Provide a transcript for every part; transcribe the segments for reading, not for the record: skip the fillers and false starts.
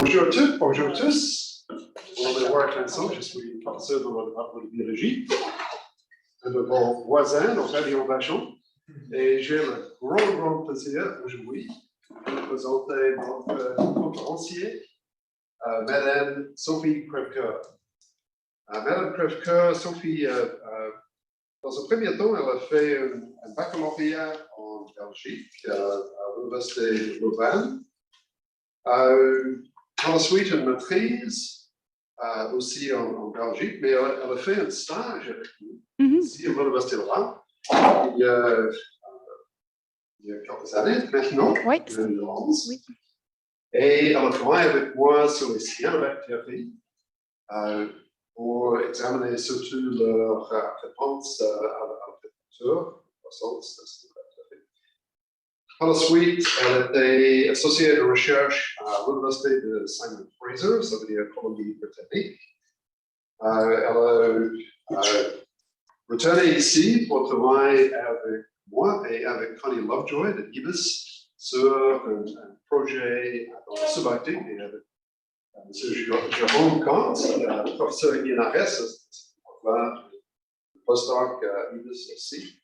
Bonjour à toutes, bonjour à tous. On va voir ensemble, je suis professeur dans le département de biologie, un de vos voisins, donc Avion Vachon, et j'ai le grand plaisir aujourd'hui de vous présenter notre conférencier, Madame Sophie Krepke. Madame Krepke, Sophie, dans un premier temps, elle a fait un baccalauréat en Belgique, à l'Université de Louvain. Par la suite, une maîtrise aussi en Belgique, mais elle a fait un stage avec nous ici à l'Université de Louvain il y a quelques années maintenant, oui. 2011. Oui. Et elle a travaillé avec moi sur les cyanobactéries pour examiner surtout leur réponse à la température. Par la suite, elle était associée de recherche à l'Université de Simon Fraser, ça veut dire Colombie-Britannique. Elle a retourné ici pour travailler avec moi et avec Connie Lovejoy de IBIS sur un projet dans le subarctique et avec M. Jérôme Kant, professeur INRS, le postdoc IBIS aussi.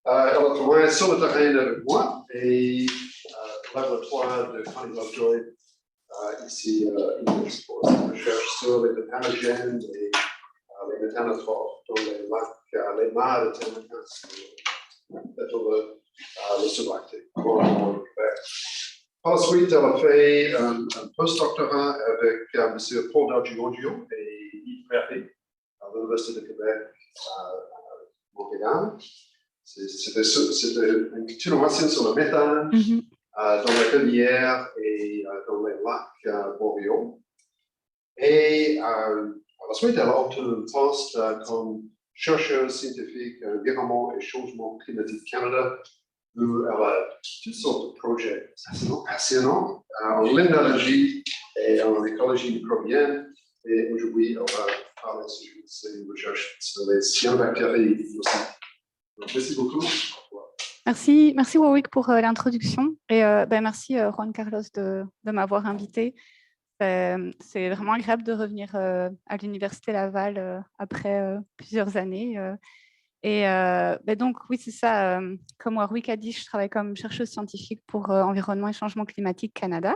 Elle a travaillé sur le terrain avec moi et le laboratoire de Connie Lovejoy ici pour sa recherche sur les méthanogènes et les méthanotrophes dans les lacs, les mares de Thématin, le subarctique. Par la suite, elle a fait un postdoctorat avec M. Paul D'Argiorgio et Yves Prairie à l'Université de Québec à Montréal. C'était une continuation sur le méthane dans les rivières et dans les lacs boréaux. Et à la suite, elle a obtenu un poste comme chercheur scientifique environnement et changement climatique Canada, où elle a toutes sortes de projets passionnants en limnologie et en écologie microbienne. Et aujourd'hui, elle va parler sur ses recherches sur les cyanobactéries aussi. Donc, merci beaucoup. Merci Warwick pour l'introduction et merci Juan Carlos de m'avoir invité. C'est vraiment agréable de revenir à l'Université Laval après plusieurs années. Donc oui, c'est ça. Comme Warwick a dit, je travaille comme chercheuse scientifique pour Environnement et Changement Climatique Canada.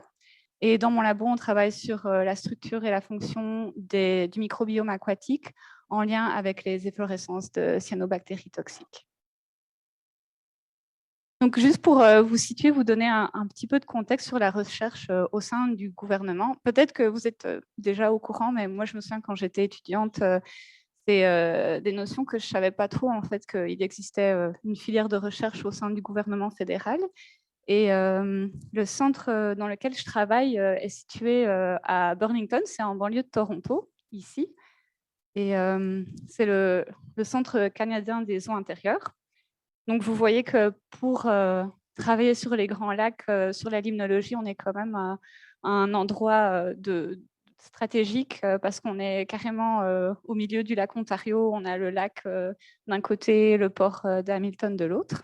Et dans mon labo, on travaille sur la structure et la fonction du microbiome aquatique en lien avec les efflorescences de cyanobactéries toxiques. Donc, juste pour vous situer, vous donner un petit peu de contexte sur la recherche au sein du gouvernement. Peut-être que vous êtes déjà au courant, mais moi, je me souviens quand j'étais étudiante, c'est des notions que je ne savais pas trop, en fait, qu'il existait une filière de recherche au sein du gouvernement fédéral. Et le centre dans lequel je travaille est situé à Burlington, c'est en banlieue de Toronto, ici. Et c'est le Centre canadien des eaux intérieures. Donc, vous voyez que pour travailler sur les grands lacs, sur la limnologie, on est quand même à un endroit stratégique parce qu'on est carrément au milieu du lac Ontario. On a le lac d'un côté, le port d'Hamilton de l'autre.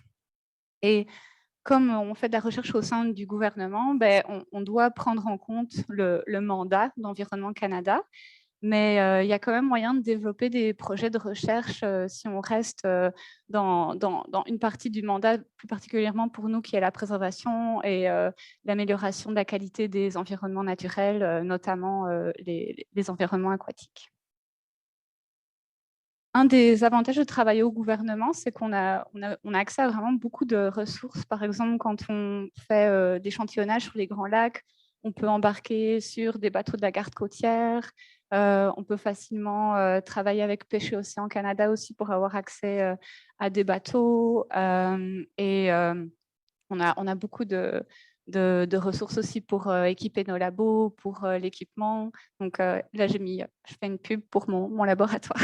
Et comme on fait de la recherche au sein du gouvernement, on doit prendre en compte le mandat d'Environnement Canada. Mais il y a quand même moyen de développer des projets de recherche si on reste dans une partie du mandat, plus particulièrement pour nous, qui est la préservation et l'amélioration de la qualité des environnements naturels, notamment les environnements aquatiques. Un des avantages de travailler au gouvernement, c'est qu'on a accès à vraiment beaucoup de ressources. Par exemple, quand on fait d'échantillonnage sur les grands lacs, on peut embarquer sur des bateaux de la garde côtière. On peut facilement travailler avec Pêche et Océan Canada aussi pour avoir accès à des bateaux. Et on a beaucoup de ressources aussi pour équiper nos labos, pour l'équipement. Donc là, je fais une pub pour mon laboratoire.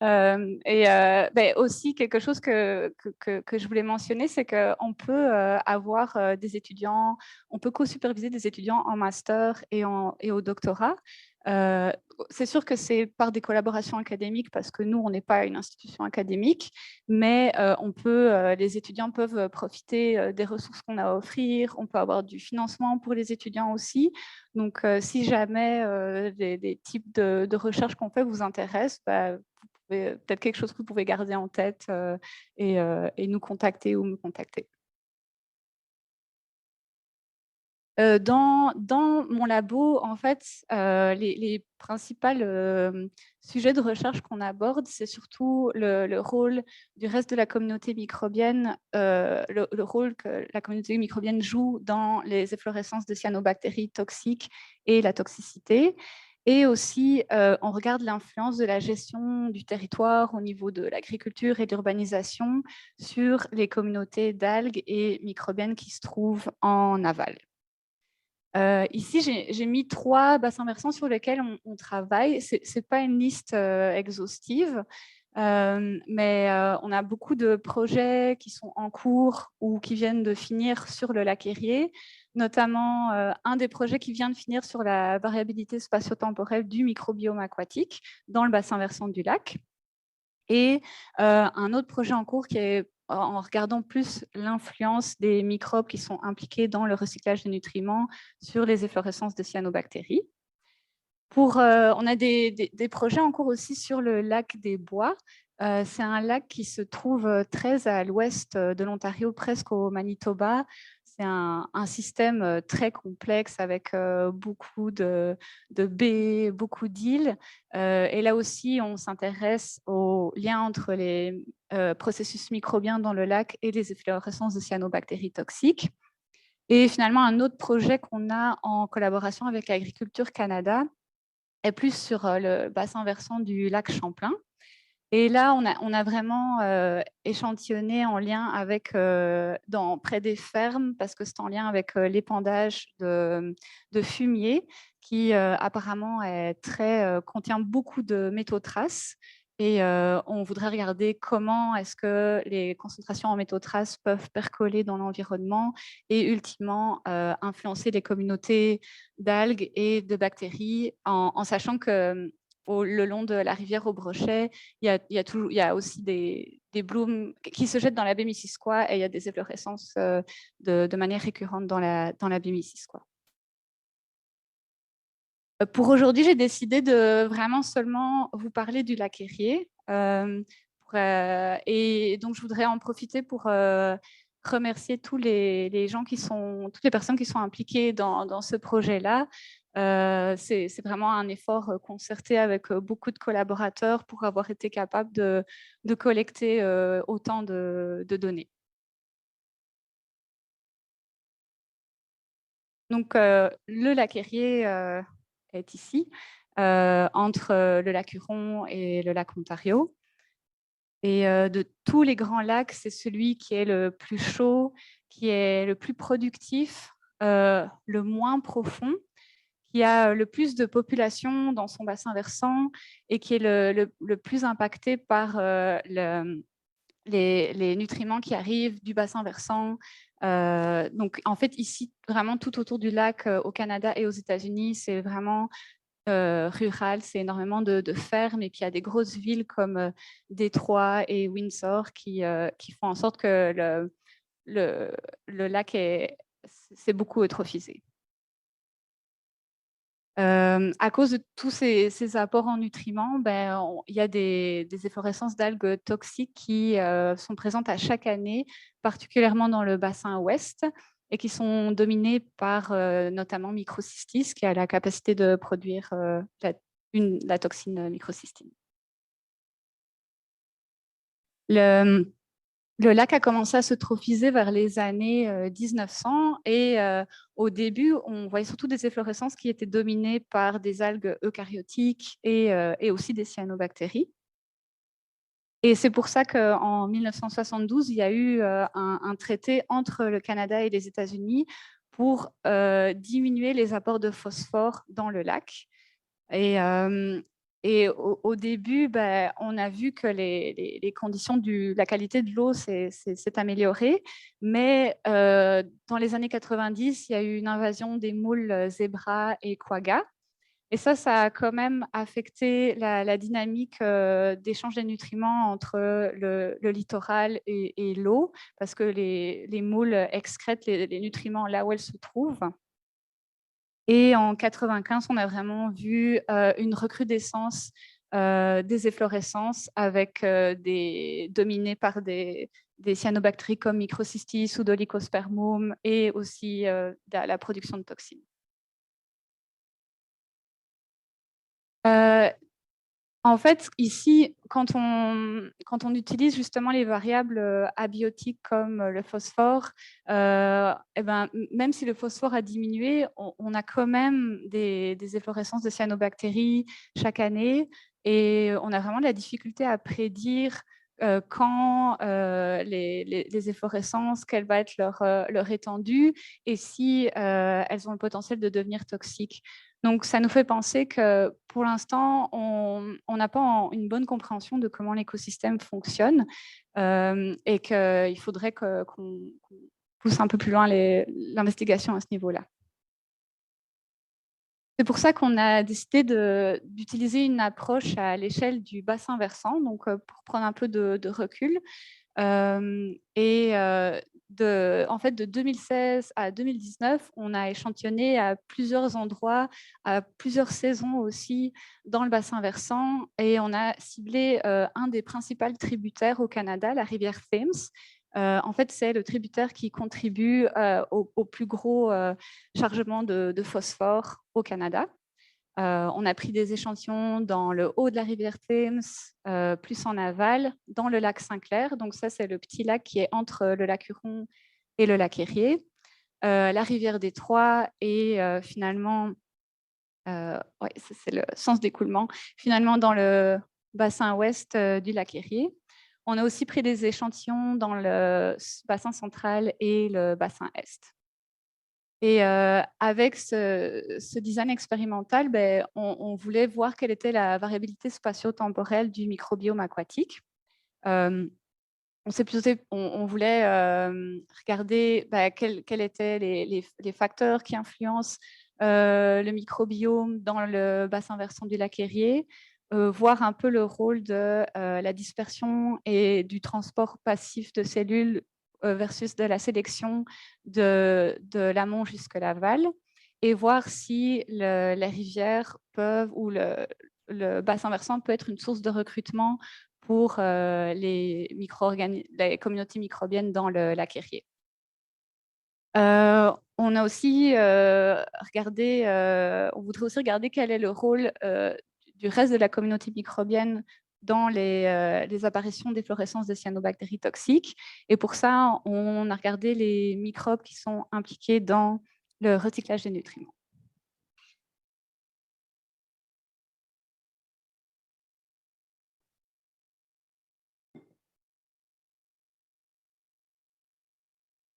Aussi, quelque chose que je voulais mentionner, c'est qu'on peut avoir des étudiants, on peut co-superviser des étudiants en master et au doctorat. C'est sûr que c'est par des collaborations académiques parce que nous, on n'est pas une institution académique, mais les étudiants peuvent profiter des ressources qu'on a à offrir. On peut avoir du financement pour les étudiants aussi. Donc, si jamais des types de recherches qu'on fait vous intéressent, peut-être quelque chose que vous pouvez garder en tête et nous contacter ou me contacter. Dans mon labo, en fait, les principaux sujets de recherche qu'on aborde, c'est surtout le rôle du reste de la communauté microbienne, le rôle que la communauté microbienne joue dans les efflorescences de cyanobactéries toxiques et la toxicité. Et aussi, on regarde l'influence de la gestion du territoire au niveau de l'agriculture et de l'urbanisation sur les communautés d'algues et microbiennes qui se trouvent en aval. Ici, j'ai mis 3 bassins versants sur lesquels on travaille. Ce n'est pas une liste exhaustive, mais on a beaucoup de projets qui sont en cours ou qui viennent de finir sur le lac Érié, notamment un des projets qui vient de finir sur la variabilité spatio-temporelle du microbiome aquatique dans le bassin versant du lac. Et un autre projet en cours qui est en regardant plus l'influence des microbes qui sont impliqués dans le recyclage des nutriments sur les efflorescences de cyanobactéries. On a des projets en cours aussi sur le lac des Bois. C'est un lac qui se trouve très à l'ouest de l'Ontario, presque au Manitoba. C'est un système très complexe avec beaucoup de baies, beaucoup d'îles. Et là aussi, on s'intéresse au lien entre les processus microbiens dans le lac et les efflorescences de cyanobactéries toxiques. Et finalement, un autre projet qu'on a en collaboration avec Agriculture Canada est plus sur le bassin versant du lac Champlain. Et là, on a vraiment échantillonné en lien avec, près des fermes, parce que c'est en lien avec l'épandage de fumier qui apparemment contient beaucoup de métaux traces. Et on voudrait regarder comment est-ce que les concentrations en métaux traces peuvent percoler dans l'environnement et ultimement influencer les communautés d'algues et de bactéries, en sachant que le long de la rivière au Brochet, il y a aussi des blooms qui se jettent dans la baie Missisquoi et il y a des efflorescences de manière récurrente dans la baie Missisquoi. Pour aujourd'hui, j'ai décidé de vraiment seulement vous parler du lac Érié. Et donc, je voudrais en profiter pour remercier toutes les personnes qui sont impliquées dans ce projet-là. C'est vraiment un effort concerté avec beaucoup de collaborateurs pour avoir été capable de collecter autant de données. Donc, le lac Érié est ici, entre le lac Huron et le lac Ontario. Et de tous les grands lacs, c'est celui qui est le plus chaud, qui est le plus productif, le moins profond, qui a le plus de population dans son bassin versant et qui est le plus impacté par les nutriments qui arrivent du bassin versant. Donc, en fait, ici, vraiment tout autour du lac, au Canada et aux États-Unis, c'est vraiment rural, c'est énormément de fermes, et puis il y a des grosses villes comme Détroit et Windsor qui font en sorte que le lac s'est beaucoup eutrophisé. À cause de tous ces apports en nutriments, il y a des efflorescences d'algues toxiques qui sont présentes à chaque année, particulièrement dans le bassin ouest, et qui sont dominées par notamment Microcystis, qui a la capacité de produire la toxine microcystine. Le lac a commencé à se trophiser vers les années 1900 et au début, on voyait surtout des efflorescences qui étaient dominées par des algues eucaryotiques et aussi des cyanobactéries. Et c'est pour ça qu'en 1972, il y a eu un traité entre le Canada et les États-Unis pour diminuer les apports de phosphore dans le lac. Et au début, on a vu que les conditions la qualité de l'eau s'est améliorée, mais dans les années 90, il y a eu une invasion des moules zébras et quaggas. Et ça a quand même affecté la dynamique d'échange des nutriments entre le littoral et l'eau, parce que les moules excrètent les nutriments là où elles se trouvent. Et en 95, on a vraiment vu une recrudescence des efflorescences dominées par des cyanobactéries comme Microcystis ou Dolichospermum et aussi la production de toxines. En fait, ici, quand on utilise justement les variables abiotiques comme le phosphore, même si le phosphore a diminué, on a quand même des efflorescences de cyanobactéries chaque année et on a vraiment de la difficulté à prédire quand les efflorescences, quelle va être leur étendue et si elles ont le potentiel de devenir toxiques. Donc, ça nous fait penser que pour l'instant, on n'a pas une bonne compréhension de comment l'écosystème fonctionne et qu'il faudrait qu'on pousse un peu plus loin l'investigation à ce niveau-là. C'est pour ça qu'on a décidé d'utiliser une approche à l'échelle du bassin versant, donc pour prendre un peu de recul. En fait, de 2016 à 2019, on a échantillonné à plusieurs endroits, à plusieurs saisons aussi dans le bassin versant et on a ciblé un des principaux tributaires au Canada, la rivière Thames. En fait, c'est le tributaire qui contribue au plus gros chargement de phosphore au Canada. On a pris des échantillons dans le haut de la rivière Thames, plus en aval, dans le lac Saint-Clair. Donc ça, c'est le petit lac qui est entre le lac Huron et le lac Erie. La rivière Détroit et finalement, ouais, c'est le sens d'écoulement, finalement dans le bassin ouest du lac Erie. On a aussi pris des échantillons dans le bassin central et le bassin est. Et avec ce design expérimental, on voulait voir quelle était la variabilité spatio-temporelle du microbiome aquatique. On voulait regarder quels étaient les facteurs qui influencent le microbiome dans le bassin versant du lac Erie, voir un peu le rôle de la dispersion et du transport passif de cellules versus de la sélection de l'amont jusque l'aval, et voir si les rivières peuvent ou le bassin versant peut être une source de recrutement pour les communautés microbiennes dans le lac Erie. On a aussi regardé, on voudrait aussi regarder quel est le rôle du reste de la communauté microbienne dans les apparitions d'efflorescence de cyanobactéries toxiques. Et pour ça, on a regardé les microbes qui sont impliqués dans le recyclage des nutriments.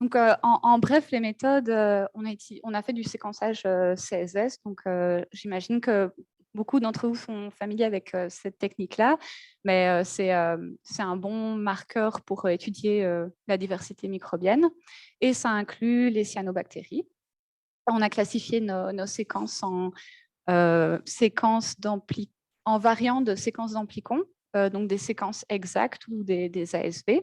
Donc, en bref, les méthodes, on a fait du séquençage CSS. Donc, j'imagine que beaucoup d'entre vous sont familiers avec cette technique-là, mais c'est un bon marqueur pour étudier la diversité microbienne. Et ça inclut les cyanobactéries. On a classifié nos séquences en variants de séquences d'amplicon, donc des séquences exactes ou des ASV.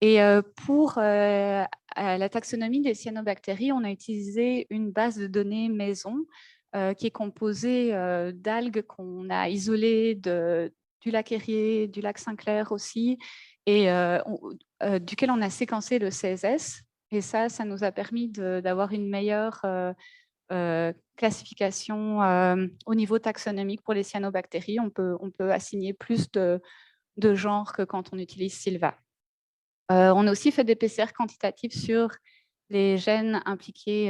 Et pour la taxonomie des cyanobactéries, on a utilisé une base de données maison qui est composée d'algues qu'on a isolées du lac Erie, du lac Saint-Clair aussi, et duquel on a séquencé le CSS. Et ça nous a permis d'avoir une meilleure classification au niveau taxonomique pour les cyanobactéries. On peut assigner plus de genres que quand on utilise Silva. On a aussi fait des PCR quantitatifs sur les gènes impliqués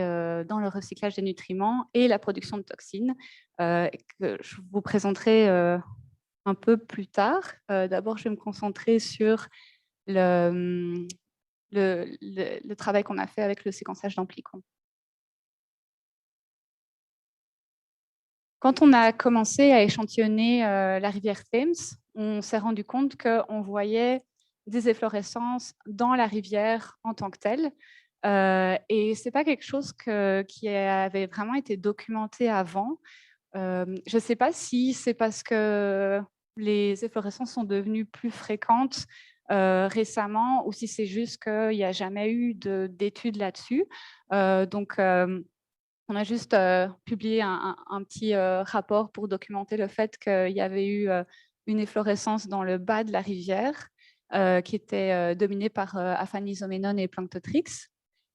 dans le recyclage des nutriments et la production de toxines, que je vous présenterai un peu plus tard. D'abord, je vais me concentrer sur le travail qu'on a fait avec le séquençage d'amplicon. Quand on a commencé à échantillonner la rivière Thames, on s'est rendu compte qu'on voyait des efflorescences dans la rivière en tant que telle. Et ce n'est pas quelque chose qui avait vraiment été documenté avant. Je ne sais pas si c'est parce que les efflorescences sont devenues plus fréquentes récemment ou si c'est juste qu'il n'y a jamais eu d'études là-dessus. Donc, on a juste publié un petit rapport pour documenter le fait qu'il y avait eu une efflorescence dans le bas de la rivière qui était dominée par Aphanizomenon et Planctotrix.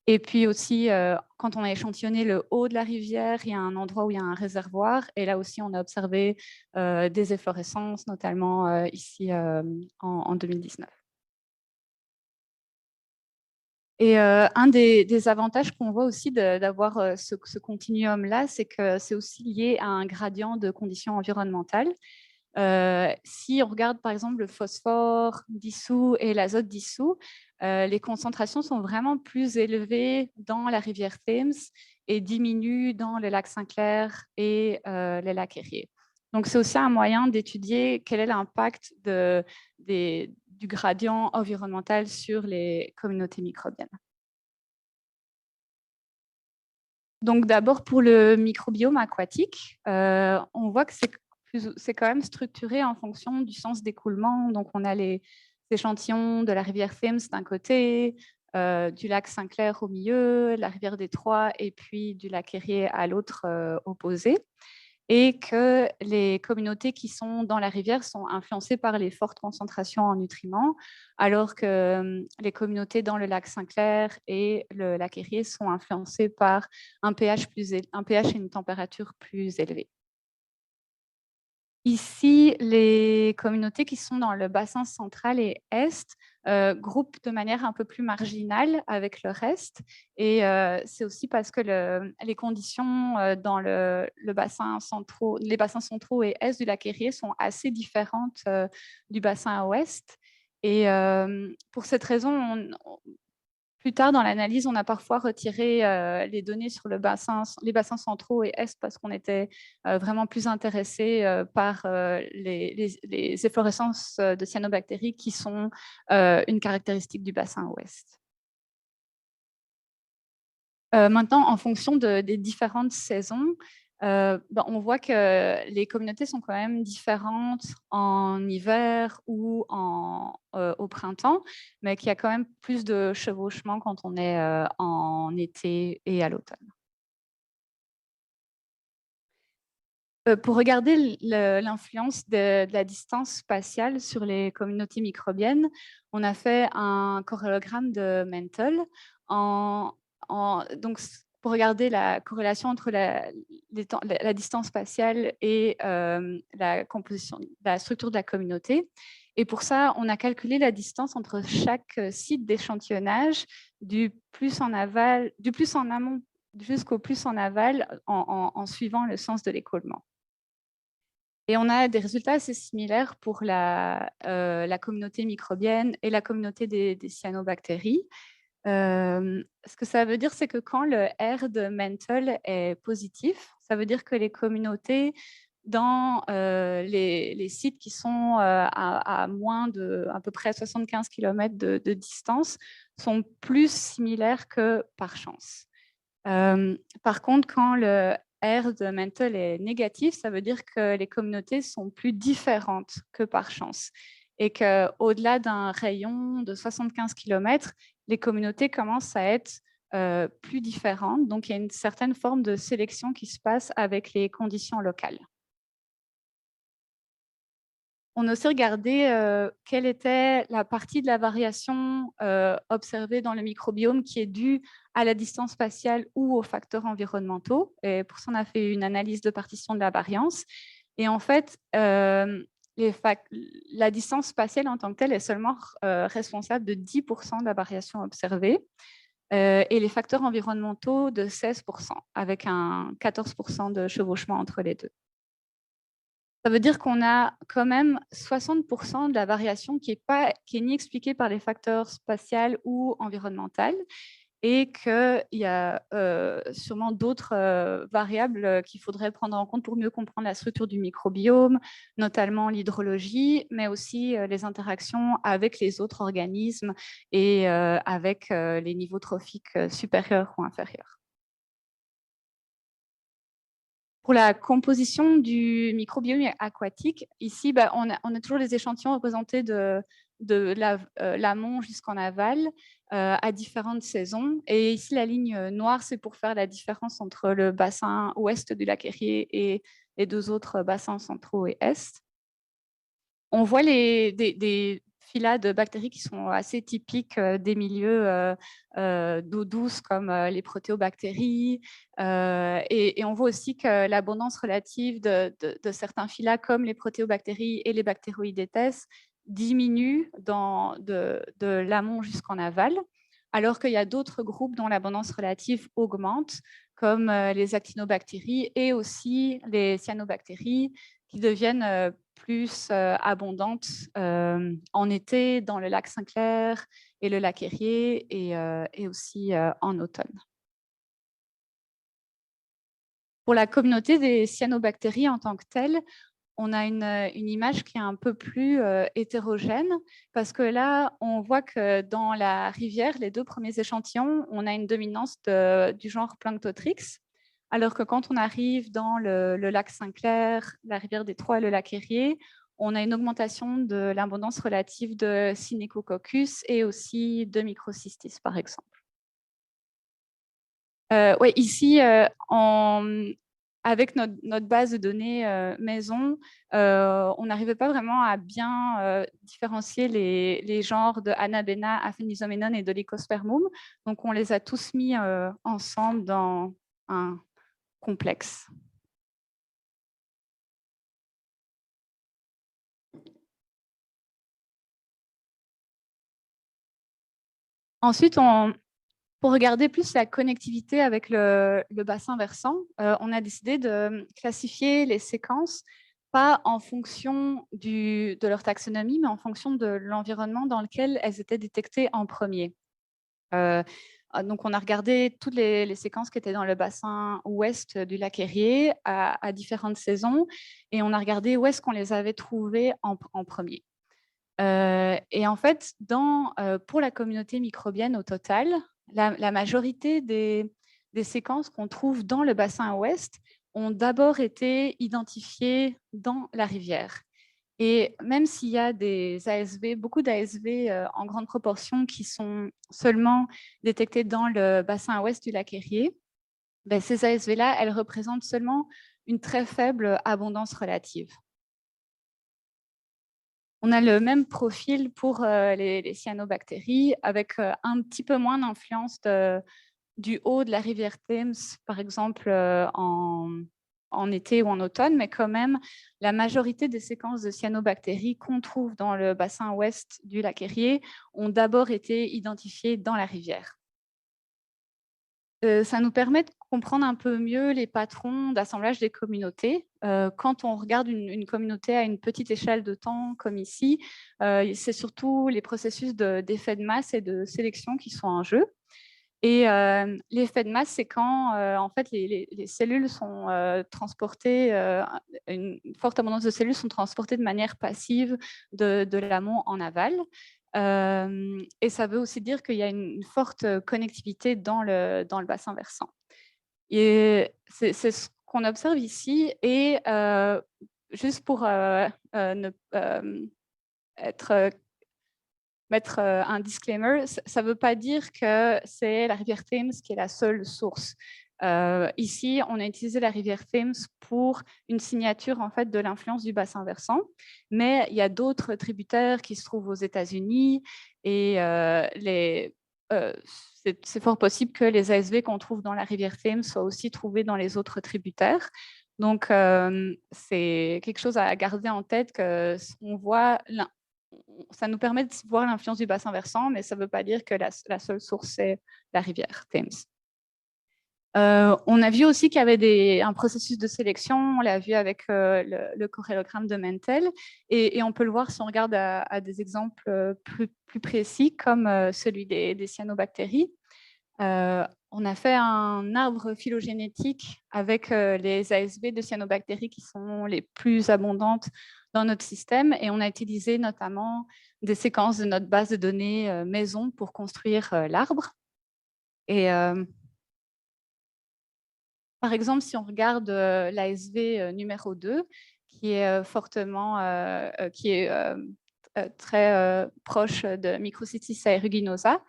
Et puis aussi, quand on a échantillonné le haut de la rivière, il y a un endroit où il y a un réservoir. Et là aussi, on a observé des efflorescences, notamment ici en 2019. Et un des avantages qu'on voit aussi d'avoir ce continuum-là, c'est que c'est aussi lié à un gradient de conditions environnementales. Si on regarde par exemple le phosphore dissous et l'azote dissous, les concentrations sont vraiment plus élevées dans la rivière Thames et diminuent dans les lacs Saint-Clair et les lacs Erie. Donc c'est aussi un moyen d'étudier quel est l'impact du gradient environnemental sur les communautés microbiennes. Donc d'abord pour le microbiome aquatique, on voit que c'est quand même structuré en fonction du sens d'écoulement. Donc on a les échantillons de la rivière Thames d'un côté, du lac Saint-Clair au milieu, la rivière Détroit et puis du lac Erie à l'autre opposé. Et que les communautés qui sont dans la rivière sont influencées par les fortes concentrations en nutriments, alors que les communautés dans le lac Saint-Clair et le lac Erie sont influencées par un pH et une température plus élevée. Ici, les communautés qui sont dans le bassin central et est groupent de manière un peu plus marginale avec le reste. Et c'est aussi parce que les conditions dans les bassins centraux et est du lac Erie sont assez différentes du bassin ouest. Et pour cette raison, plus tard dans l'analyse, on a parfois retiré les données sur les bassins centraux et est parce qu'on était vraiment plus intéressé par les efflorescences de cyanobactéries qui sont une caractéristique du bassin ouest. Maintenant, en fonction des différentes saisons, on voit que les communautés sont quand même différentes en hiver ou au printemps, mais qu'il y a quand même plus de chevauchement quand on est en été et à l'automne. Pour regarder l'influence de la distance spatiale sur les communautés microbiennes, on a fait un corrélogramme de Mentel. Donc, pour regarder la corrélation entre la distance spatiale et la structure de la communauté. Et pour ça, on a calculé la distance entre chaque site d'échantillonnage du plus en amont jusqu'au plus en aval en suivant le sens de l'écoulement. Et on a des résultats assez similaires pour la communauté microbienne et la communauté des cyanobactéries. Ce que ça veut dire, c'est que quand le R de Mentel est positif, ça veut dire que les communautés dans les sites qui sont à moins de à peu près 75 km de distance sont plus similaires que par chance. Par contre, quand le R de Mentel est négatif, ça veut dire que les communautés sont plus différentes que par chance et qu'au-delà d'un rayon de 75 km, les communautés commencent à être plus différentes. Donc, il y a une certaine forme de sélection qui se passe avec les conditions locales. On a aussi regardé quelle était la partie de la variation observée dans le microbiome qui est due à la distance spatiale ou aux facteurs environnementaux. Et pour ça, on a fait une analyse de partition de la variance. Et en fait, la distance spatiale en tant que telle est seulement responsable de 10% de la variation observée et les facteurs environnementaux de 16%, avec un 14% de chevauchement entre les deux. Ça veut dire qu'on a quand même 60% de la variation qui est ni expliquée par les facteurs spatials ou environnementaux et qu'il y a sûrement d'autres variables qu'il faudrait prendre en compte pour mieux comprendre la structure du microbiome, notamment l'hydrologie, mais aussi les interactions avec les autres organismes et avec les niveaux trophiques supérieurs ou inférieurs. Pour la composition du microbiome aquatique, ici, on a toujours les échantillons représentés de l'amont jusqu'en aval à différentes saisons. Et ici, la ligne noire, c'est pour faire la différence entre le bassin ouest du lac Erie et les deux autres bassins centraux et est. On voit des phyla de bactéries qui sont assez typiques des milieux d'eau douce comme les protéobactéries. Et on voit aussi que l'abondance relative de certains phyla comme les protéobactéries et les bactéroïdètes diminue de l'amont jusqu'en aval, alors qu'il y a d'autres groupes dont l'abondance relative augmente, comme les actinobactéries et aussi les cyanobactéries, qui deviennent plus abondantes en été dans le lac Saint-Clair et le lac Erie et aussi en automne. Pour la communauté des cyanobactéries en tant que telle, on a une image qui est un peu plus hétérogène parce que là, on voit que dans la rivière, les deux premiers échantillons, on a une dominance du genre Planctotrix, alors que quand on arrive dans le lac Saint-Clair, la rivière des Trois et le lac Erie, on a une augmentation de l'abondance relative de Synechococcus et aussi de Microcystis, par exemple. Oui, ici, avec notre base de données maison, on n'arrivait pas vraiment à bien différencier les genres de Anabena, Aphanizomenon et Dolichospermum. Donc, on les a tous mis ensemble dans un complexe. Ensuite, pour regarder plus la connectivité avec le bassin versant, on a décidé de classifier les séquences pas en fonction de leur taxonomie, mais en fonction de l'environnement dans lequel elles étaient détectées en premier. Donc, on a regardé toutes les séquences qui étaient dans le bassin ouest du lac Erie à différentes saisons, et on a regardé où est-ce qu'on les avait trouvées en premier. Et en fait, pour la communauté microbienne au total, la majorité des séquences qu'on trouve dans le bassin ouest ont d'abord été identifiées dans la rivière. Et même s'il y a des ASV, beaucoup d'ASV en grande proportion qui sont seulement détectés dans le bassin ouest du lac Erie, ben, ces ASV-là, elles représentent seulement une très faible abondance relative. On a le même profil pour les cyanobactéries, avec un petit peu moins d'influence du haut de la rivière Thames, par exemple en été ou en automne, mais quand même, la majorité des séquences de cyanobactéries qu'on trouve dans le bassin ouest du lac Erie ont d'abord été identifiées dans la rivière. Ça nous permet de comprendre un peu mieux les patrons d'assemblage des communautés. Quand on regarde une communauté à une petite échelle de temps, comme ici, c'est surtout les processus d'effet de masse et de sélection qui sont en jeu. Et l'effet de masse, c'est quand en fait, les cellules sont transportées, une forte abondance de cellules sont transportées de manière passive de l'amont en aval. Et ça veut aussi dire qu'il y a une forte connectivité dans le bassin versant. Et c'est ce qu'on observe ici. Et juste pour mettre un disclaimer, ça ne veut pas dire que c'est la rivière Thames qui est la seule source. Ici, on a utilisé la rivière Thames pour une signature en fait de l'influence du bassin versant, mais il y a d'autres tributaires qui se trouvent aux États-Unis et c'est fort possible que les ASV qu'on trouve dans la rivière Thames soient aussi trouvés dans les autres tributaires. Donc, c'est quelque chose à garder en tête que on voit. Ça nous permet de voir l'influence du bassin versant, mais ça ne veut pas dire que la seule source, c'est la rivière Thames. On a vu aussi qu'il y avait un processus de sélection, on l'a vu avec le corrélogramme de Mentel, et on peut le voir si on regarde à des exemples plus précis, comme celui des cyanobactéries. On a fait un arbre phylogénétique avec les ASV de cyanobactéries qui sont les plus abondantes dans notre système et on a utilisé notamment des séquences de notre base de données maison pour construire l'arbre. Et par exemple, si on regarde l'ASV numéro 2, qui est très proche de Microcystis aeruginosa,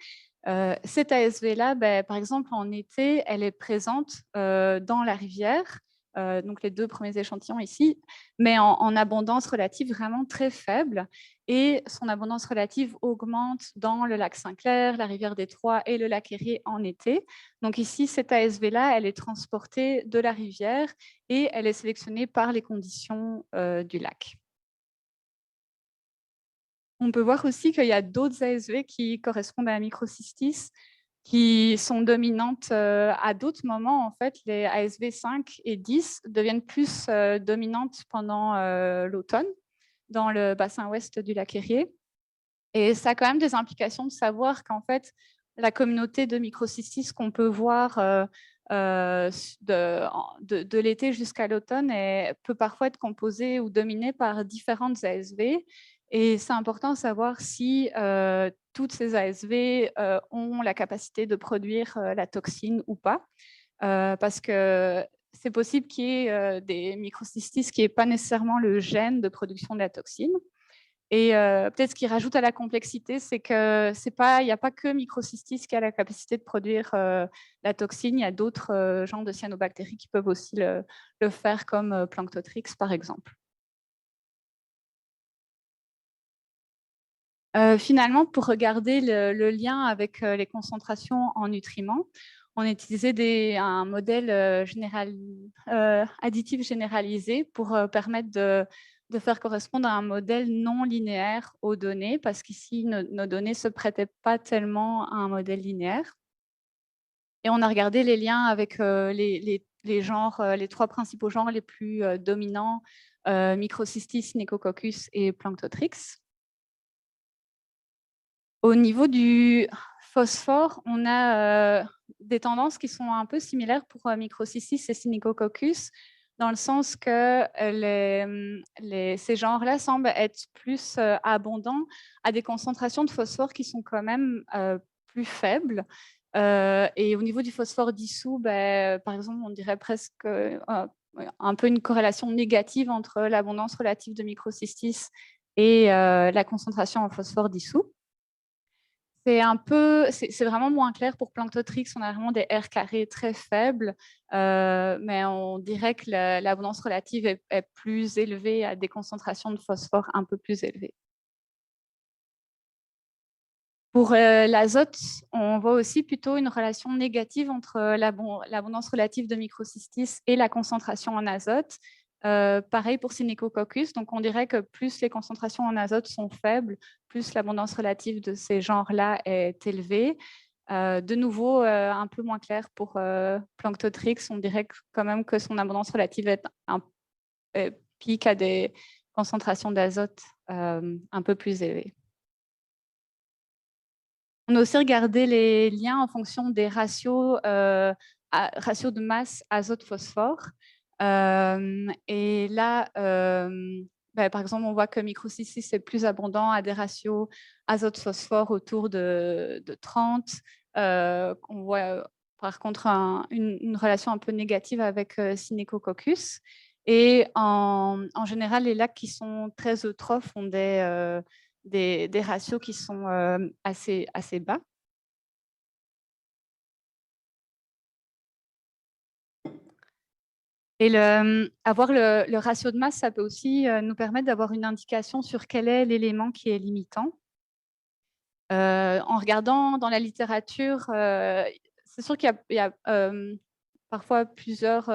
cette ASV-là, par exemple, en été, elle est présente dans la rivière, donc les 2 premiers échantillons ici, mais en abondance relative vraiment très faible. Et son abondance relative augmente dans le lac Saint-Clair, la rivière des Trois et le lac Erie en été. Donc ici, cette ASV-là, elle est transportée de la rivière et elle est sélectionnée par les conditions du lac. On peut voir aussi qu'il y a d'autres ASV qui correspondent à la microcystis qui sont dominantes à d'autres moments. En fait, les ASV 5 et 10 deviennent plus dominantes pendant l'automne dans le bassin ouest du lac Erie. Et ça a quand même des implications de savoir qu'en fait, la communauté de microcystis qu'on peut voir de l'été jusqu'à l'automne peut parfois être composée ou dominée par différentes ASV. Et c'est important de savoir si toutes ces ASV ont la capacité de produire la toxine ou pas. Parce que c'est possible qu'il y ait des microcystis qui n'aient pas nécessairement le gène de production de la toxine. Et peut-être ce qui rajoute à la complexité, c'est qu'il n'y a pas que microcystis qui a la capacité de produire la toxine. Il y a d'autres genres de cyanobactéries qui peuvent aussi le faire, comme Planctotrix, par exemple. Finalement, pour regarder le lien avec les concentrations en nutriments, on a utilisé un modèle additif généralisé pour permettre de faire correspondre à un modèle non linéaire aux données, parce qu'ici, nos données ne se prêtaient pas tellement à un modèle linéaire. Et on a regardé les liens avec les genres, les 3 principaux genres les plus dominants, Microcystis, Nekococcus et Planctotrix. Au niveau du phosphore, on a des tendances qui sont un peu similaires pour Microcystis et Synechococcus, dans le sens que ces genres-là semblent être plus abondants à des concentrations de phosphore qui sont quand même plus faibles. Et au niveau du phosphore dissous, par exemple, on dirait presque un peu une corrélation négative entre l'abondance relative de Microcystis et la concentration en phosphore dissous. C'est vraiment moins clair pour Planctotrix. On a vraiment des R carrés très faibles, mais on dirait que l'abondance relative est plus élevée à des concentrations de phosphore un peu plus élevées. Pour l'azote, on voit aussi plutôt une relation négative entre l'abondance relative de microcystis et la concentration en azote. Pareil pour Synechococcus, donc on dirait que plus les concentrations en azote sont faibles, plus l'abondance relative de ces genres-là est élevée. De nouveau, un peu moins clair pour Planctotrix, on dirait quand même que son abondance relative pique à des concentrations d'azote un peu plus élevées. On a aussi regardé les liens en fonction des ratios de masse azote-phosphore. Et là, par exemple, on voit que Microcystis est plus abondant à des ratios azote-phosphore autour de 30. On voit par contre une relation un peu négative avec Synechococcus. Et en général, les lacs qui sont très eutrophes ont des ratios qui sont assez bas. Et avoir le ratio de masse, ça peut aussi nous permettre d'avoir une indication sur quel est l'élément qui est limitant. En regardant dans la littérature, c'est sûr qu'il y a parfois plusieurs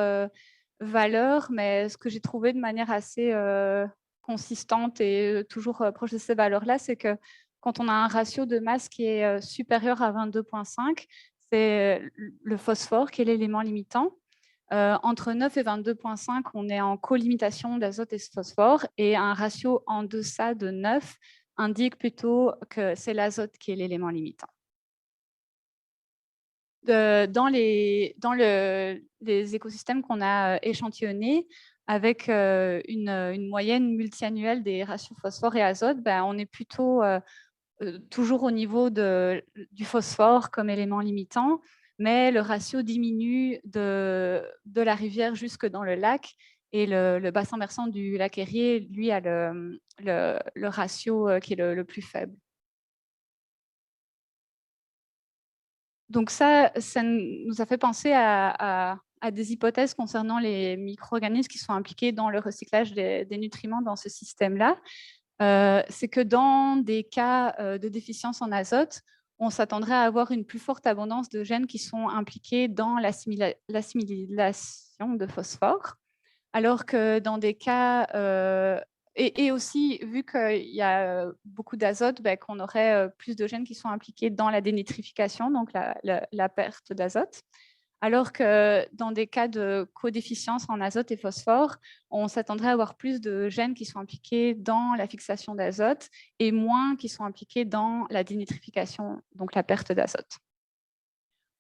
valeurs, mais ce que j'ai trouvé de manière assez consistante et toujours proche de ces valeurs-là, c'est que quand on a un ratio de masse qui est supérieur à 22,5, c'est le phosphore qui est l'élément limitant. Entre 9 et 22,5, on est en co-limitation d'azote et de phosphore, et un ratio en deçà de 9 indique plutôt que c'est l'azote qui est l'élément limitant. les écosystèmes qu'on a échantillonnés, avec une moyenne multiannuelle des ratios phosphore et azote, ben, on est plutôt toujours au niveau du phosphore comme élément limitant, mais le ratio diminue de la rivière jusque dans le lac, et le bassin versant du lac Erie, lui, a le ratio qui est le plus faible. Donc ça nous a fait penser à des hypothèses concernant les micro-organismes qui sont impliqués dans le recyclage des nutriments dans ce système-là. C'est que dans des cas de déficience en azote, on s'attendrait à avoir une plus forte abondance de gènes qui sont impliqués dans l'assimilation de phosphore, alors que dans des cas et aussi, vu qu'il y a beaucoup d'azote, ben, qu'on aurait plus de gènes qui sont impliqués dans la dénitrification, donc la perte d'azote. Alors que dans des cas de codéficience en azote et phosphore, on s'attendrait à avoir plus de gènes qui sont impliqués dans la fixation d'azote et moins qui sont impliqués dans la dénitrification, donc la perte d'azote.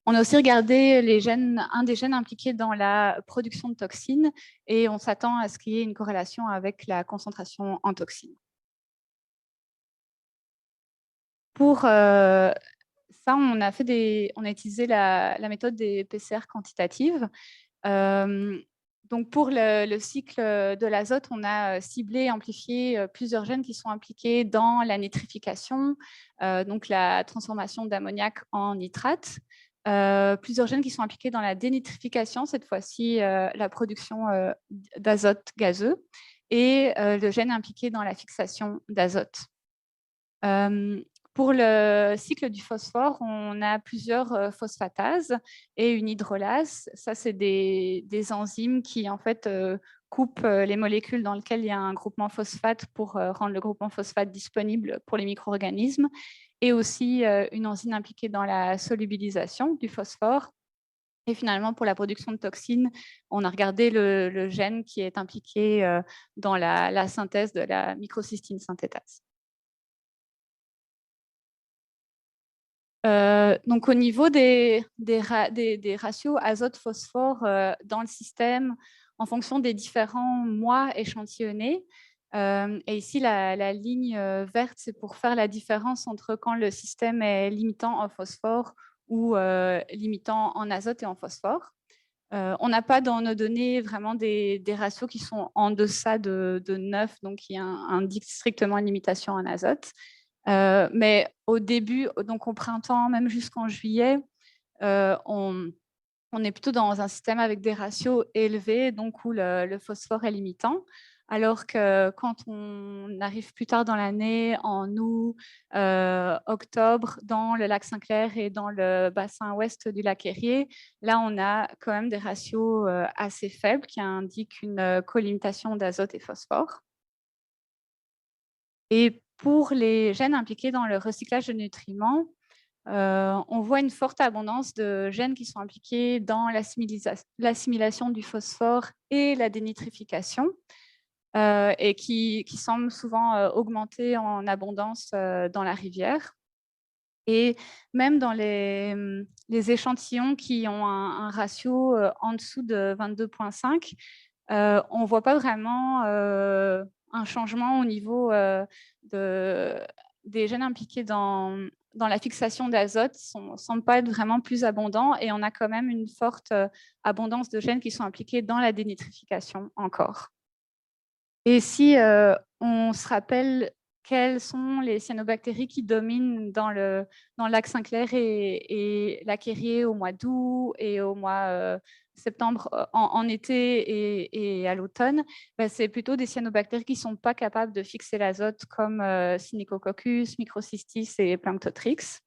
On a aussi regardé un des gènes impliqués dans la production de toxines, et on s'attend à ce qu'il y ait une corrélation avec la concentration en toxines. Pour ça, on a utilisé la méthode des PCR quantitatives. Donc pour le cycle de l'azote, on a ciblé et amplifié plusieurs gènes qui sont impliqués dans la nitrification, donc la transformation d'ammoniac en nitrate. Plusieurs gènes qui sont impliqués dans la dénitrification, cette fois-ci la production d'azote gazeux, et le gène impliqué dans la fixation d'azote. Pour le cycle du phosphore, on a plusieurs phosphatases et une hydrolase. Ça, c'est des enzymes qui, en fait, coupent les molécules dans lesquelles il y a un groupement phosphate pour rendre le groupement phosphate disponible pour les micro-organismes, et aussi une enzyme impliquée dans la solubilisation du phosphore. Et finalement, pour la production de toxines, on a regardé le gène qui est impliqué dans la synthèse de la microcystine synthétase. Donc, au niveau des ratios azote-phosphore dans le système, en fonction des différents mois échantillonnés, et ici, la ligne verte, c'est pour faire la différence entre quand le système est limitant en phosphore ou limitant en azote et en phosphore. On n'a pas dans nos données vraiment des ratios qui sont en deçà de 9, donc qui indiquent strictement une limitation en azote. Mais au début, donc au printemps, même jusqu'en juillet, on est plutôt dans un système avec des ratios élevés, donc où le phosphore est limitant. Alors que quand on arrive plus tard dans l'année, en août, octobre, dans le lac Saint-Clair et dans le bassin ouest du lac Erie, là, on a quand même des ratios assez faibles qui indiquent une colimitation d'azote et phosphore. Et pour les gènes impliqués dans le recyclage de nutriments, on voit une forte abondance de gènes qui sont impliqués dans l'assimilation du phosphore et la dénitrification, et qui semblent souvent augmenter en abondance dans la rivière. Et même dans les échantillons qui ont un ratio en dessous de 22,5, on ne voit pas vraiment un changement au niveau des gènes impliqués dans la fixation d'azote. Ne semblent pas être vraiment plus abondants, et on a quand même une forte abondance de gènes qui sont impliqués dans la dénitrification encore. Et si on se rappelle quelles sont les cyanobactéries qui dominent dans le lac Saint-Clair et lac Erie au mois d'août et au mois septembre en été et à l'automne, ben, c'est plutôt des cyanobactéries qui ne sont pas capables de fixer l'azote, comme Synechococcus, Microcystis et Planctotrix.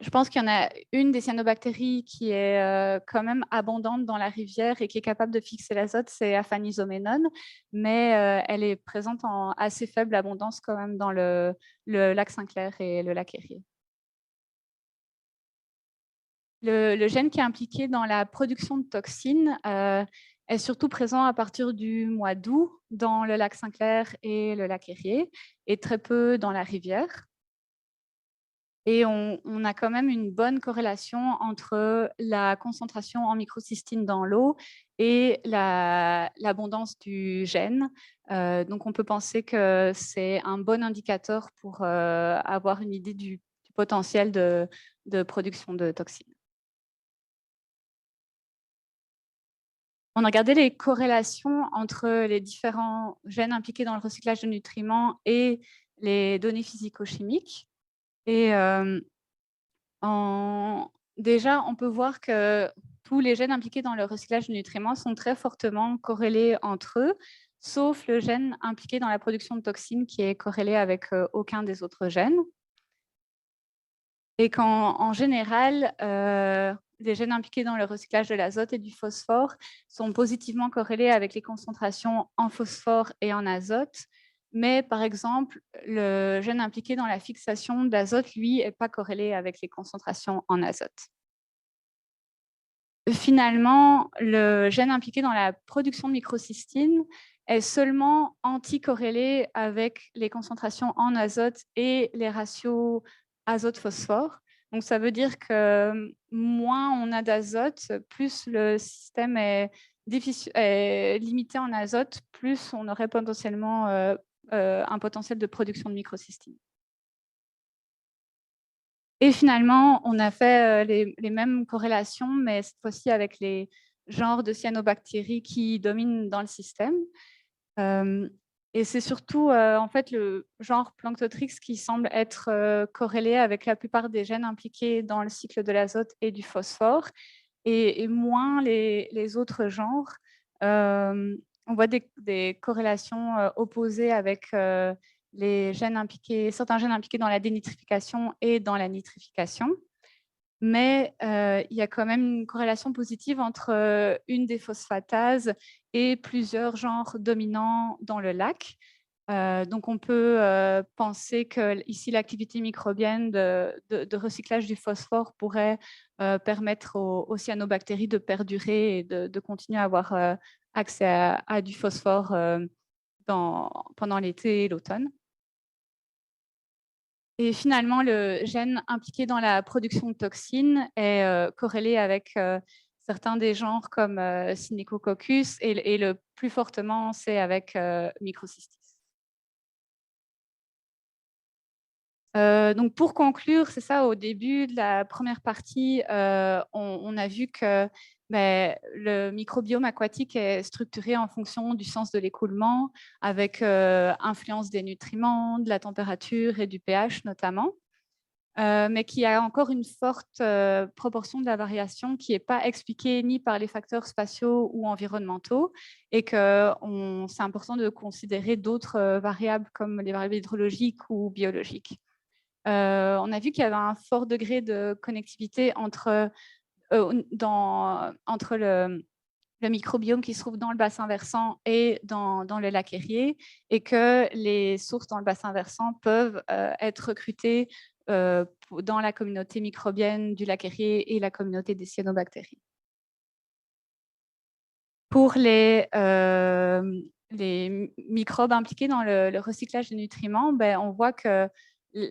Je pense qu'il y en a une des cyanobactéries qui est quand même abondante dans la rivière et qui est capable de fixer l'azote, c'est Aphanizoménone, mais elle est présente en assez faible abondance quand même dans le lac Saint-Clair et le lac Erie. Le gène qui est impliqué dans la production de toxines est surtout présent à partir du mois d'août dans le lac Saint-Clair et le lac Erie, et très peu dans la rivière. Et on a quand même une bonne corrélation entre la concentration en microcystine dans l'eau et l'abondance du gène. Donc, on peut penser que c'est un bon indicateur pour avoir une idée du potentiel de production de toxines. On a regardé les corrélations entre les différents gènes impliqués dans le recyclage de nutriments et les données physico-chimiques. Et déjà, on peut voir que tous les gènes impliqués dans le recyclage de nutriments sont très fortement corrélés entre eux, sauf le gène impliqué dans la production de toxines qui est corrélé avec aucun des autres gènes. Et qu'en général, les gènes impliqués dans le recyclage de l'azote et du phosphore sont positivement corrélés avec les concentrations en phosphore et en azote. Mais par exemple, le gène impliqué dans la fixation d'azote, lui, n'est pas corrélé avec les concentrations en azote. Finalement, le gène impliqué dans la production de microcystine est seulement anticorrélé avec les concentrations en azote et les ratios azote-phosphore. Donc, ça veut dire que moins on a d'azote, plus le système est limité en azote, plus on aurait potentiellement un potentiel de production de microcystine. Et finalement, on a fait les mêmes corrélations, mais cette fois-ci avec les genres de cyanobactéries qui dominent dans le système. Et c'est surtout en fait le genre Planctotrix qui semble être corrélé avec la plupart des gènes impliqués dans le cycle de l'azote et du phosphore, et moins les autres genres. On voit des corrélations opposées avec les gènes impliqués, certains gènes impliqués dans la dénitrification et dans la nitrification. Mais il y a quand même une corrélation positive entre une des phosphatases et plusieurs genres dominants dans le lac. Donc, on peut penser que ici, l'activité microbienne de recyclage du phosphore pourrait permettre aux cyanobactéries de perdurer et de continuer à avoir accès à du phosphore pendant l'été et l'automne. Et finalement, le gène impliqué dans la production de toxines est corrélé avec certains des genres comme Synechococcus et le plus fortement, c'est avec Microcystis. Donc, pour conclure, c'est ça, au début de la première partie, on a vu que le microbiome aquatique est structuré en fonction du sens de l'écoulement, avec influence des nutriments, de la température et du pH notamment, mais qui a encore une forte proportion de la variation qui n'est pas expliquée ni par les facteurs spatiaux ou environnementaux, et que c'est important de considérer d'autres variables comme les variables hydrologiques ou biologiques. On a vu qu'il y avait un fort degré de connectivité entre le microbiome qui se trouve dans le bassin versant et dans le lac Erie, et que les sources dans le bassin versant peuvent être recrutées dans la communauté microbienne du lac Erie et la communauté des cyanobactéries. Pour les microbes impliqués dans le recyclage des nutriments, on voit que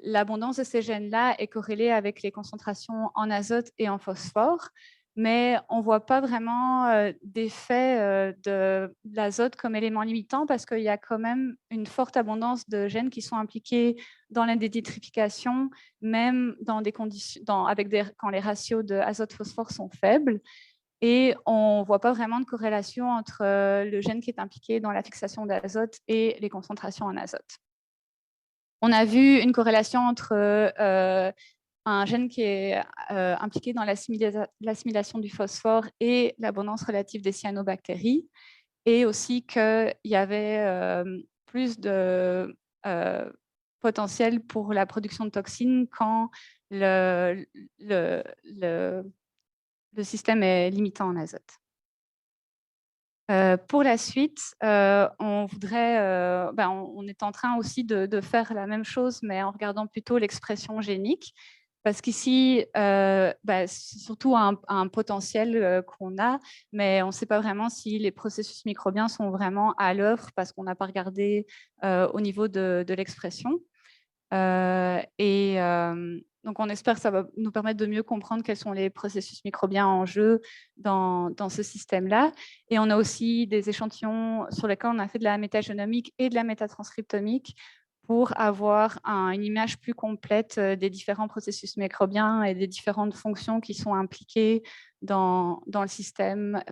l'abondance de ces gènes-là est corrélée avec les concentrations en azote et en phosphore, mais on ne voit pas vraiment d'effet de l'azote comme élément limitant, parce qu'il y a quand même une forte abondance de gènes qui sont impliqués dans la dénitrification, même dans des conditions, quand les ratios de azote-phosphore sont faibles. Et on ne voit pas vraiment de corrélation entre le gène qui est impliqué dans la fixation d'azote et les concentrations en azote. On a vu une corrélation entre un gène qui est impliqué dans l'assimilation du phosphore et l'abondance relative des cyanobactéries, et aussi qu'il y avait plus de potentiel pour la production de toxines quand le système est limitant en azote. Pour la suite, on est en train aussi de faire la même chose, mais en regardant plutôt l'expression génique, parce qu'ici, c'est surtout un potentiel qu'on a, mais on ne sait pas vraiment si les processus microbiens sont vraiment à l'œuvre, parce qu'on n'a pas regardé au niveau de l'expression. Donc, on espère que ça va nous permettre de mieux comprendre quels sont les processus microbiens en jeu dans ce système-là. Et on a aussi des échantillons sur lesquels on a fait de la métagénomique et de la métatranscriptomique pour avoir une image plus complète des différents processus microbiens et des différentes fonctions qui sont impliquées dans le système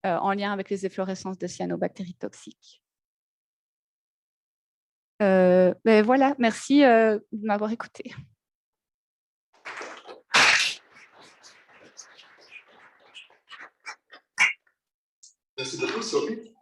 en lien avec les efflorescences de cyanobactéries toxiques. Ben voilà, merci de m'avoir écouté. Merci beaucoup, Sophie.